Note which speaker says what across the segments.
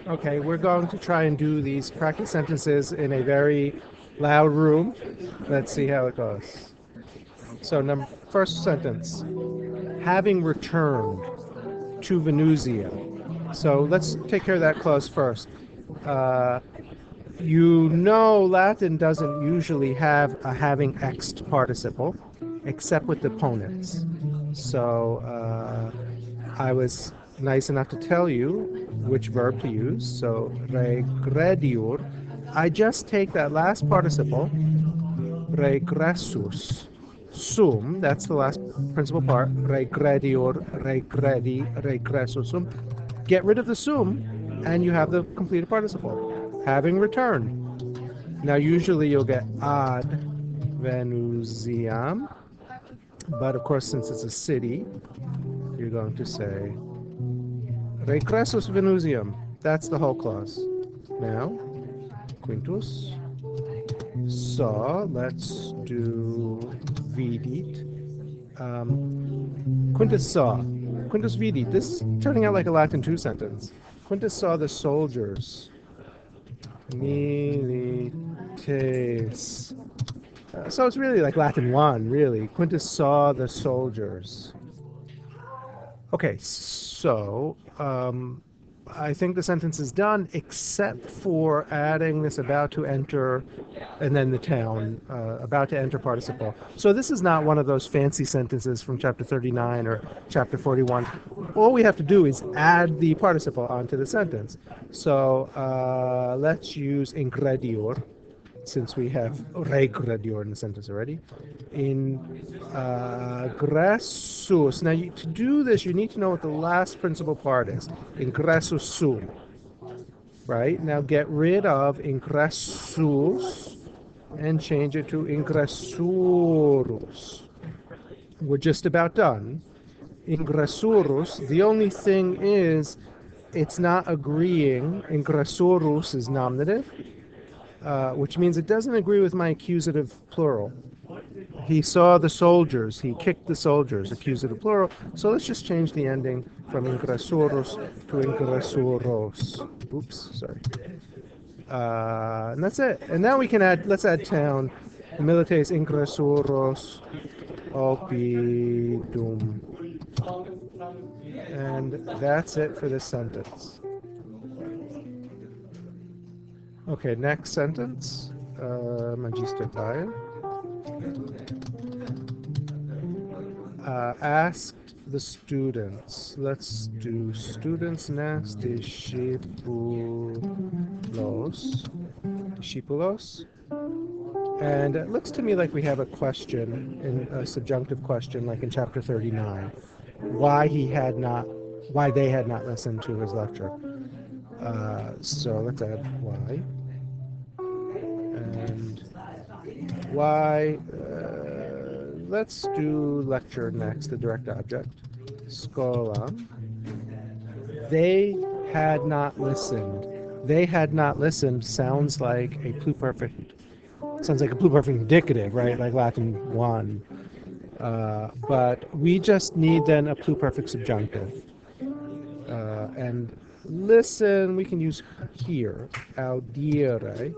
Speaker 1: Okay, we're going to try and do these practice sentences in a very loud room. Let's see how it goes. So, first sentence, having returned to Venusia. So let's take care of that clause first. Uh, you know Latin doesn't usually have a having exed participle, except with the ponens. So I was nice enough to tell you which verb to use. So regrediur. I just take that last participle, regressus, sum, that's the last principal part, regrediur, regredi, regressus sum. Get rid of the sum, and you have the completed participle, having returned. Now, usually you'll get ad Venusiam, but of course, since it's a city, you're going to say Regressus Venusium. That's the whole clause. Now, quintus. So, let's do vidit. Quintus saw. Quintus vidit. This is turning out like a Latin 2 sentence. Quintus saw the soldiers. Milites. So it's really like Latin 1, really. Quintus saw the soldiers. Okay, so I think the sentence is done, except for adding this about to enter and then the town, about to enter participle. So this is not one of those fancy sentences from chapter 39 or chapter 41. All we have to do is add the participle onto the sentence. So let's use ingredior, since we have regredior in the sentence already. Ingressus. Now, to do this, you need to know what the last principal part is. Ingressus sum. Right? Now, get rid of ingressus and change it to ingressurus. We're just about done. Ingressurus. The only thing is, it's not agreeing. Ingressurus is nominative. Which means it doesn't agree with my accusative plural. He saw the soldiers. He kicked the soldiers, accusative plural. So let's just change the ending from ingressurus to ingressuros. Oops, sorry. And that's it. And now we can add, let's add town. Milites ingressuros oppidum. And that's it for this sentence. Okay, next sentence. Magister Taya asked the students. Let's do students next. Discipulos. And it looks to me like we have a question, a subjunctive question, like in chapter 39. Why they had not listened to his lecture. So let's add why. And why, let's do lecture next, the direct object. Scola. They had not listened. They had not listened sounds like a pluperfect. Sounds like a pluperfect indicative, right? Like Latin 1. But we just need then a pluperfect subjunctive. And listen, we can use here, audire,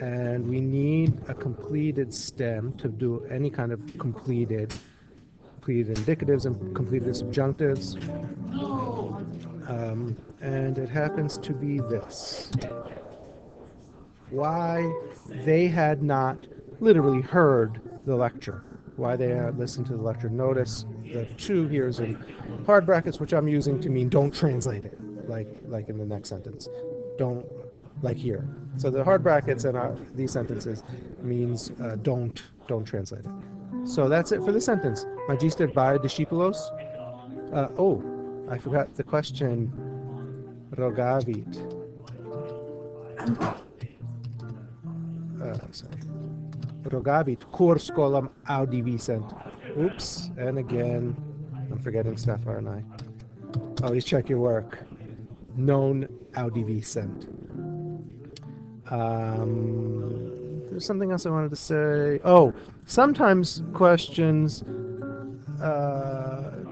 Speaker 1: and we need a completed stem to do any kind of completed indicatives and completed subjunctives. And it happens to be this. Why they had not literally heard the lecture. Why they had listened to the lecture. Notice the two here is in hard brackets, which I'm using to mean don't translate it, like in the next sentence. Don't, like here. So the hard brackets in these sentences means don't translate it. So that's it for the sentence. Magister by discipulos. Oh, I forgot the question. Rogavit. Sorry. Rogavit cur scolam audivicent. Oops, and again, I'm forgetting stuff, aren't I? Always check your work. Non audivicent. There's something else I wanted to say. Oh, sometimes questions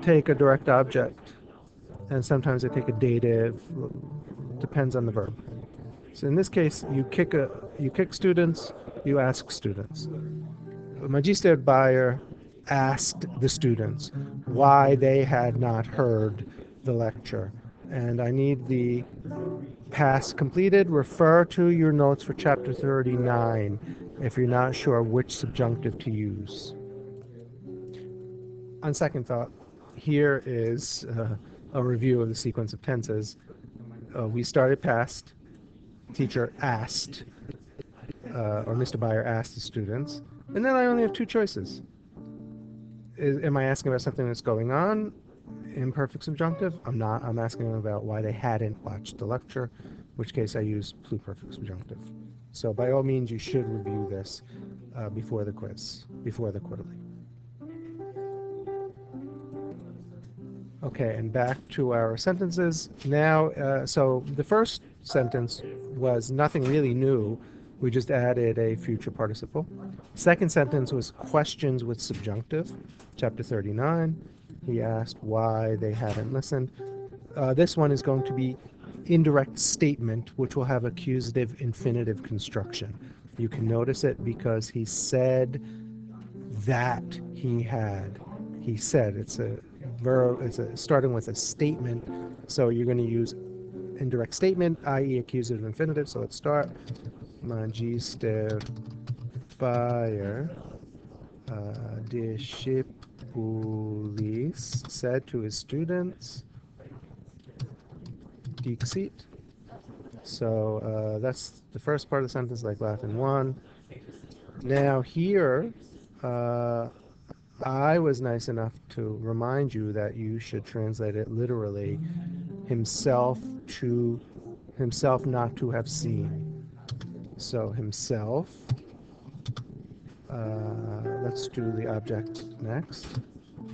Speaker 1: take a direct object. and sometimes I take a dative, depends on the verb. So in this case, you kick students, you ask students. Magister Bayer asked the students why they had not heard the lecture. And I need the past completed. Refer to your notes for chapter 39 if you're not sure which subjunctive to use. On second thought, here is a review of the sequence of tenses. We started past, teacher asked, or Mr. Bayer asked the students, and then I only have two choices. Am I asking about something that's going on? Imperfect subjunctive. I'm not. I'm asking them about why they hadn't watched the lecture, in which case I use pluperfect subjunctive. So by all means, you should review this before the quiz, before the quarterly. Okay, and back to our sentences. Now, so the first sentence was nothing really new. We just added a future participle. Second sentence was questions with subjunctive, chapter 39. He asked why they hadn't listened. This one is going to be indirect statement, which will have accusative infinitive construction. You can notice it because he said that he had. He said, it's a verb, starting with a statement, so you're going to use indirect statement, i.e. accusative infinitive. So let's start. Magister Bayer discipulis said to his students, dixit. So that's the first part of the sentence, like Latin 1. Now here, I was nice enough to remind you that you should translate it literally, himself not to have seen. So himself, let's do the object next.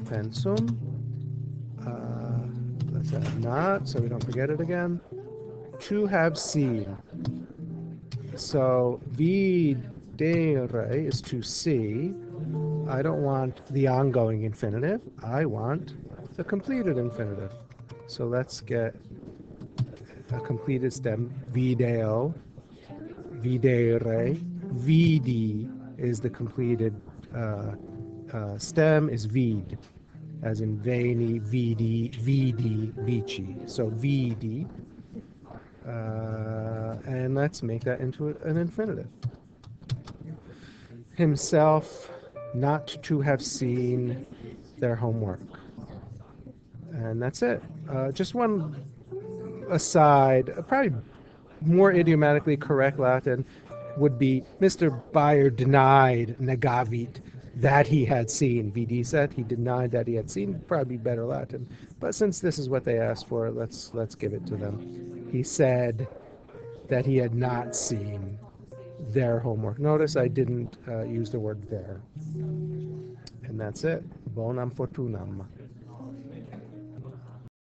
Speaker 1: Pensum, let's add not so we don't forget it again. To have seen. So videre is to see. I don't want the ongoing infinitive. I want the completed infinitive. So let's get a completed stem. Video, videre, vidi is the completed stem is vid, as in veni, vidi, vidi, vici. So vidi. And let's make that into an infinitive. Himself not to have seen their homework. And that's it. Just one aside, probably more idiomatically correct Latin would be Mr. Bayer denied negavit that he had seen. VD said he denied that he had seen. Probably better Latin. But since this is what they asked for, let's give it to them. He said that he had not seen their homework. Notice I didn't use the word there. And that's it. Bonam fortunam.